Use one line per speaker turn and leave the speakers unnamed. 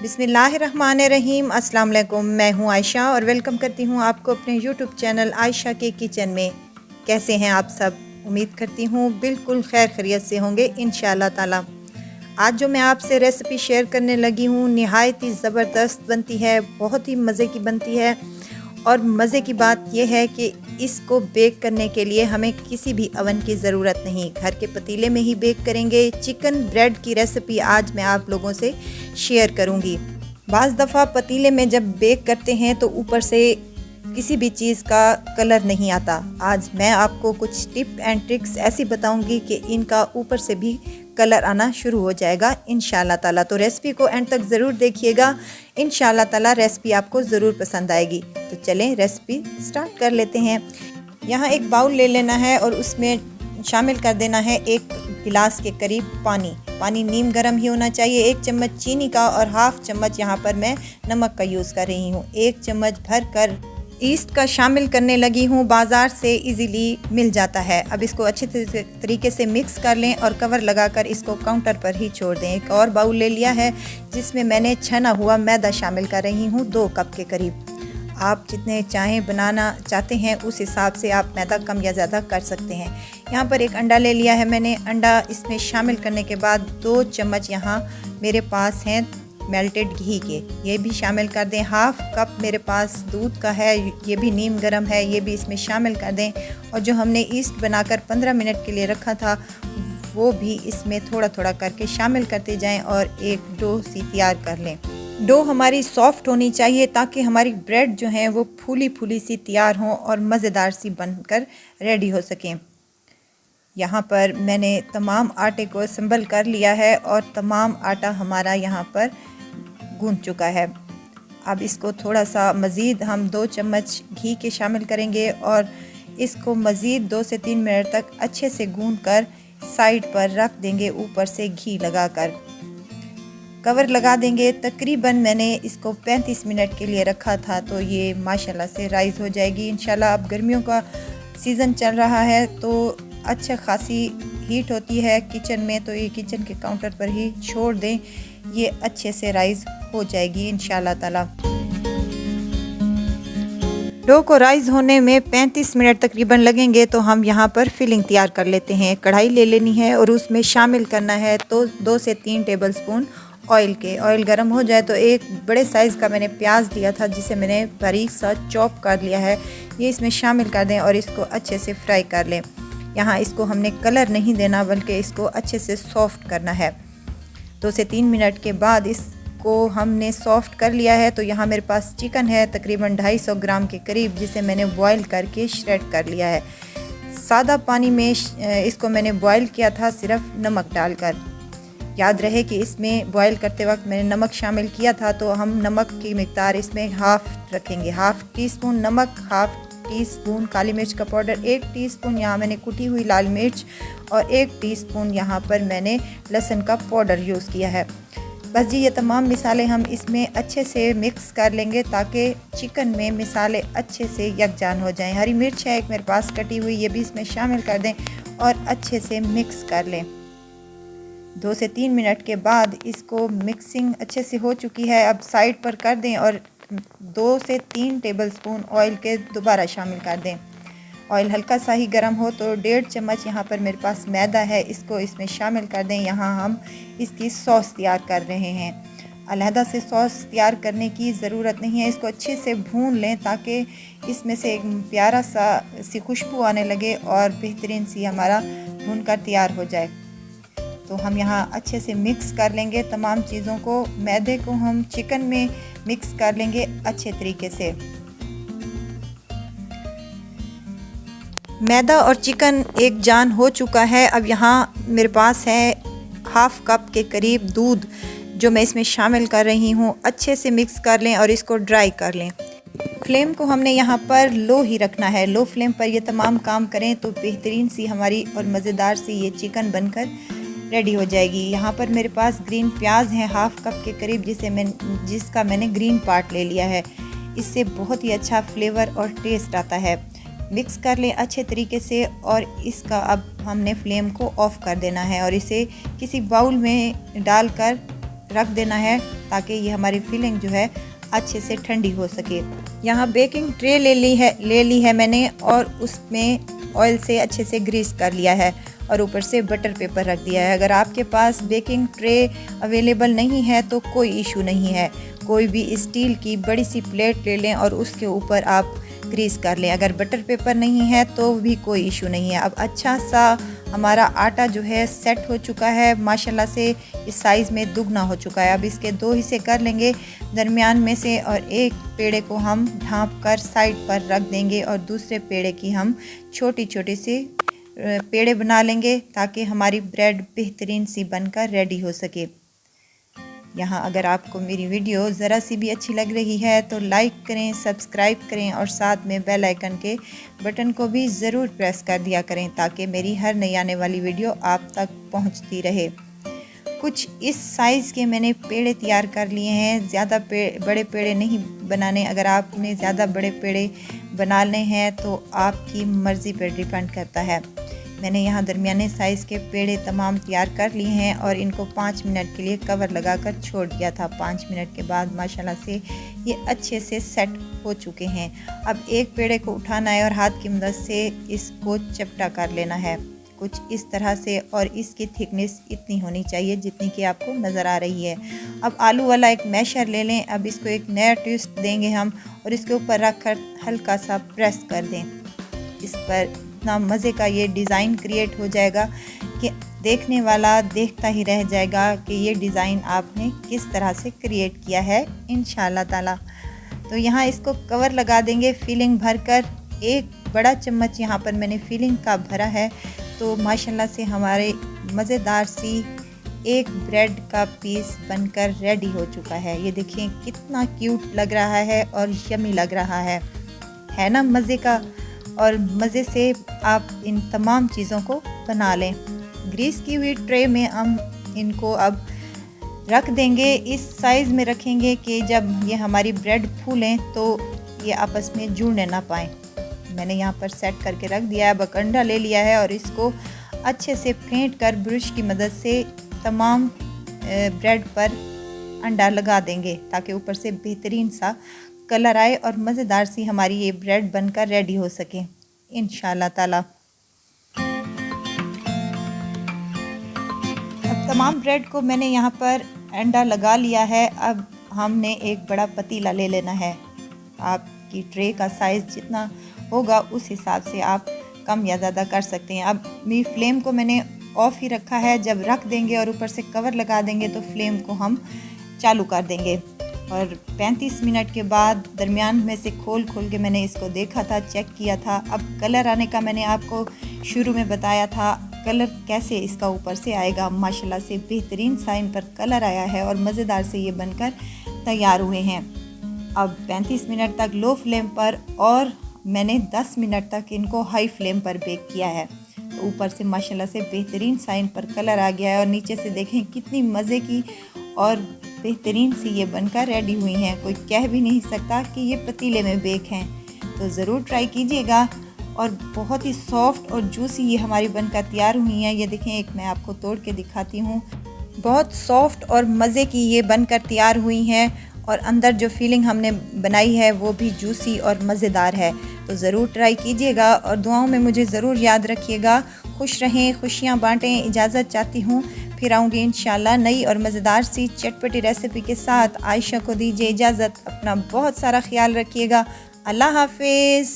बिस्मिल्लाहिर्रहमानिर्रहीम। अस्सलाम वालेकुम। मैं हूं आयशा और वेलकम करती हूं आपको अपने यूट्यूब चैनल आयशा के किचन में। कैसे हैं आप सब? उम्मीद करती हूं बिल्कुल खैर खैरियत से होंगे इंशाअल्लाह ताला। आज जो मैं आपसे रेसिपी शेयर करने लगी हूं निहायत ही ज़बरदस्त बनती है, बहुत ही मज़े की बनती है। और मज़े की बात यह है कि इसको बेक करने के लिए हमें किसी भी अवन की ज़रूरत नहीं, घर के पतीले में ही बेक करेंगे। चिकन ब्रेड की रेसिपी आज मैं आप लोगों से शेयर करूंगी। बाज़ दफ़ा पतीले में जब बेक करते हैं तो ऊपर से किसी भी चीज़ का कलर नहीं आता। आज मैं आपको कुछ टिप एंड ट्रिक्स ऐसी बताऊंगी कि इनका ऊपर से भी कलर आना शुरू हो जाएगा इंशाल्लाह ताला। तो रेसिपी को एंड तक ज़रूर देखिएगा, इंशाल्लाह ताला रेसिपी आपको ज़रूर पसंद आएगी। तो चलें रेसिपी स्टार्ट कर लेते हैं। यहाँ एक बाउल ले लेना है और उसमें शामिल कर देना है 1 गिलास के करीब पानी। पानी नीम गर्म ही होना चाहिए। 1 चम्मच चीनी का और हाफ चम्मच यहाँ पर मैं नमक का यूज़ कर रही हूँ। 1 चम्मच भर कर ईस्ट का शामिल करने लगी हूँ, बाज़ार से इजीली मिल जाता है। अब इसको अच्छे तरीके से मिक्स कर लें और कवर लगाकर इसको काउंटर पर ही छोड़ दें। एक और बाउल ले लिया है जिसमें मैंने छना हुआ मैदा शामिल कर रही हूँ 2 कप के करीब। आप जितने चाहें बनाना चाहते हैं उस हिसाब से आप मैदा कम या ज़्यादा कर सकते हैं। यहाँ पर एक अंडा ले लिया है मैंने। अंडा इसमें शामिल करने के बाद 2 चम्मच यहाँ मेरे पास हैं मेल्टेड घी के, ये भी शामिल कर दें। हाफ कप मेरे पास दूध का है, ये भी नीम गर्म है, ये भी इसमें शामिल कर दें। और जो हमने ईस्ट बनाकर 15 मिनट के लिए रखा था वो भी इसमें थोड़ा थोड़ा करके शामिल करते जाएं और एक डो सी तैयार कर लें। डो हमारी सॉफ्ट होनी चाहिए ताकि हमारी ब्रेड जो है वो फूली फूली सी तैयार हों और मज़ेदार सी बनकर रेडी हो सकें। यहाँ पर मैंने तमाम आटे को असम्बल कर लिया है और तमाम आटा हमारा यहाँ पर गूंथ चुका है। अब इसको थोड़ा सा मज़ीद हम 2 चम्मच घी के शामिल करेंगे और इसको मज़ीद 2 से 3 मिनट तक अच्छे से गूंथ कर साइड पर रख देंगे, ऊपर से घी लगाकर कवर लगा देंगे। तकरीबन मैंने इसको 35 मिनट के लिए रखा था तो ये माशाल्लाह से राइज़ हो जाएगी इंशाल्लाह। अब गर्मियों का सीज़न चल रहा है तो अच्छा खासी हीट होती है किचन में, तो ये किचन के काउंटर पर ही छोड़ दें, ये अच्छे से राइज़ हो जाएगी इंशाल्लाह ताला। डो को राइज़ होने में 35 मिनट तकरीबन लगेंगे तो हम यहाँ पर फिलिंग तैयार कर लेते हैं। कढ़ाई ले लेनी है और उसमें शामिल करना है तो 2 से 3 टेबलस्पून ऑयल के। ऑयल गर्म हो जाए तो एक बड़े साइज़ का मैंने प्याज लिया था जिसे मैंने बारीक सा चॉप कर लिया है, ये इसमें शामिल कर दें और इसको अच्छे से फ्राई कर लें। यहाँ इसको हमने कलर नहीं देना बल्कि इसको अच्छे से सॉफ्ट करना है। 2 से 3 मिनट के बाद इसको हमने सॉफ्ट कर लिया है। तो यहाँ मेरे पास चिकन है तकरीबन 250 ग्राम के करीब जिसे मैंने बॉईल करके श्रेड कर लिया है। सादा पानी में इसको मैंने बॉईल किया था सिर्फ नमक डालकर। याद रहे कि इसमें बॉईल करते वक्त मैंने नमक शामिल किया था तो हम नमक की मिकदार इसमें हाफ़ रखेंगे। हाफ़ टी स्पून नमक, हाफ़ टी स्पून काली मिर्च का पाउडर, 1 टीस्पून यहाँ मैंने कुटी हुई लाल मिर्च और 1 टीस्पून यहाँ पर मैंने लहसुन का पाउडर यूज़ किया है। बस जी ये तमाम मिसालें हम इसमें अच्छे से मिक्स कर लेंगे ताकि चिकन में मिसालें अच्छे से यकजान हो जाएं। हरी मिर्च है एक मेरे पास कटी हुई, ये भी इसमें शामिल कर दें और अच्छे से मिक्स कर लें। 2 से 3 मिनट के बाद इसको मिक्सिंग अच्छे से हो चुकी है। अब साइड पर कर दें और 2 से 3 टेबलस्पून ऑयल के दोबारा शामिल कर दें। ऑयल हल्का सा ही गर्म हो तो 1.5 चम्मच यहाँ पर मेरे पास मैदा है, इसको इसमें शामिल कर दें। यहाँ हम इसकी सॉस तैयार कर रहे हैं। अलहदा से सॉस तैयार करने की ज़रूरत नहीं है, इसको अच्छे से भून लें ताकि इसमें से एक प्यारा सी खुशबू आने लगे और बेहतरीन सी हमारा भून कर तैयार हो जाए। तो हम यहाँ अच्छे से मिक्स कर लेंगे तमाम चीज़ों को। मैदे को हम चिकन में मिक्स कर लेंगे अच्छे तरीके से। मैदा और चिकन एक जान हो चुका है। अब यहाँ मेरे पास है हाफ़ कप के करीब दूध जो मैं इसमें शामिल कर रही हूँ। अच्छे से मिक्स कर लें और इसको ड्राई कर लें। फ्लेम को हमने यहाँ पर लो ही रखना है। लो फ्लेम पर ये तमाम काम करें तो बेहतरीन सी हमारी और मज़ेदार सी ये चिकन बनकर रेडी हो जाएगी। यहाँ पर मेरे पास ग्रीन प्याज हैं हाफ़ कप के करीब जिसका मैंने ग्रीन पार्ट ले लिया है। इससे बहुत ही अच्छा फ्लेवर और टेस्ट आता है। मिक्स कर लें अच्छे तरीके से और इसका अब हमने फ्लेम को ऑफ़ कर देना है और इसे किसी बाउल में डालकर रख देना है ताकि ये हमारी फिलिंग जो है अच्छे से ठंडी हो सके। यहाँ बेकिंग ट्रे ले ली है मैंने और उसमें ऑयल से अच्छे से ग्रीस कर लिया है और ऊपर से बटर पेपर रख दिया है। अगर आपके पास बेकिंग ट्रे अवेलेबल नहीं है तो कोई इशू नहीं है, कोई भी स्टील की बड़ी सी प्लेट ले लें और उसके ऊपर आप ग्रीस कर लें। अगर बटर पेपर नहीं है तो भी कोई इशू नहीं है। अब अच्छा सा हमारा आटा जो है सेट हो चुका है, माशाल्लाह से इस साइज़ में दुगना हो चुका है। अब इसके 2 हिस्से कर लेंगे दरमियान में से और एक पेड़े को हम ढाँप कर साइड पर रख देंगे और दूसरे पेड़े की हम छोटी छोटी सी पेड़े बना लेंगे ताकि हमारी ब्रेड बेहतरीन सी बनकर रेडी हो सके। यहाँ अगर आपको मेरी वीडियो ज़रा सी भी अच्छी लग रही है तो लाइक करें, सब्सक्राइब करें और साथ में बेल आइकन के बटन को भी ज़रूर प्रेस कर दिया करें ताकि मेरी हर नई आने वाली वीडियो आप तक पहुँचती रहे। कुछ इस साइज़ के मैंने पेड़े तैयार कर लिए हैं, ज़्यादा बड़े पेड़े नहीं बनाने। अगर आपने ज़्यादा बड़े पेड़े बनाने हैं तो आपकी मर्ज़ी पर डिपेंड करता है। मैंने यहाँ दरमियाने साइज़ के पेड़े तमाम तैयार कर लिए हैं और इनको 5 मिनट के लिए कवर लगाकर छोड़ दिया था। 5 मिनट के बाद माशाल्लाह से ये अच्छे से सेट हो चुके हैं। अब एक पेड़े को उठाना है और हाथ की मदद से इसको चपटा कर लेना है कुछ इस तरह से, और इसकी थिकनेस इतनी होनी चाहिए जितनी कि आपको नज़र आ रही है। अब आलू वाला एक मैशर ले लें। अब इसको एक नया ट्विस्ट देंगे हम और इसके ऊपर रख कर हल्का सा प्रेस कर दें। इस पर इतना मज़े का ये डिज़ाइन क्रिएट हो जाएगा कि देखने वाला देखता ही रह जाएगा कि ये डिज़ाइन आपने किस तरह से क्रिएट किया है इंशाल्लाह ताला। तो यहाँ इसको कवर लगा देंगे फिलिंग भरकर। एक बड़ा चम्मच यहाँ पर मैंने फिलिंग का भरा है। तो माशाल्लाह से हमारे मज़ेदार सी एक ब्रेड का पीस बनकर रेडी हो चुका है। ये देखिए कितना क्यूट लग रहा है और यमी लग रहा है ना मज़े का। और मज़े से आप इन तमाम चीज़ों को बना लें। ग्रीस की हुई ट्रे में हम इनको अब रख देंगे। इस साइज़ में रखेंगे कि जब ये हमारी ब्रेड फूलें तो ये आपस में जुड़ने ना पाएँ। मैंने यहाँ पर सेट करके रख दिया है। अब अंडा ले लिया है और इसको अच्छे से फेंट कर ब्रश की मदद से तमाम ब्रेड पर अंडा लगा देंगे ताकि ऊपर से बेहतरीन सा कलर आए और मज़ेदार सी हमारी ये ब्रेड बनकर रेडी हो सके इंशाल्लाह ताला। अब तमाम ब्रेड को मैंने यहाँ पर अंडा लगा लिया है। अब हमने एक बड़ा पतीला ले लेना है। आपकी ट्रे का साइज़ जितना होगा उस हिसाब से आप कम या ज़्यादा कर सकते हैं। अब मेरी फ्लेम को मैंने ऑफ़ ही रखा है। जब रख देंगे और ऊपर से कवर लगा देंगे तो फ्लेम को हम चालू कर देंगे और 35 मिनट के बाद दरमियान में से खोल के मैंने इसको देखा था, चेक किया था। अब कलर आने का मैंने आपको शुरू में बताया था, कलर कैसे इसका ऊपर से आएगा। माशाल्लाह से बेहतरीन साइन पर कलर आया है और मज़ेदार से ये बनकर तैयार हुए हैं। अब 35 मिनट तक लो फ्लेम पर और मैंने 10 मिनट तक इनको हाई फ्लेम पर बेक किया है। तो ऊपर से माशाल्लाह से बेहतरीन साइन पर कलर आ गया है और नीचे से देखें कितनी मज़े की और बेहतरीन सी ये बनकर रेडी हुई हैं। कोई कह भी नहीं सकता कि ये पतीले में बेक हैं। तो ज़रूर ट्राई कीजिएगा। और बहुत ही सॉफ्ट और जूसी ये हमारी बनकर तैयार हुई हैं। ये देखें, एक मैं आपको तोड़ के दिखाती हूँ। बहुत सॉफ्ट और मज़े की ये बनकर तैयार हुई हैं और अंदर जो फीलिंग हमने बनाई है वो भी जूसी और मज़ेदार है। तो ज़रूर ट्राई कीजिएगा और दुआओं में मुझे ज़रूर याद रखिएगा। खुश रहें, खुशियाँ बांटें। इजाज़त चाहती हूँ, फिर आऊँगी इंशाल्लाह नई और मज़ेदार सी चटपटी रेसिपी के साथ। आयशा को दीजिए इजाज़त। अपना बहुत सारा ख्याल रखिएगा। अल्लाह हाफिज़।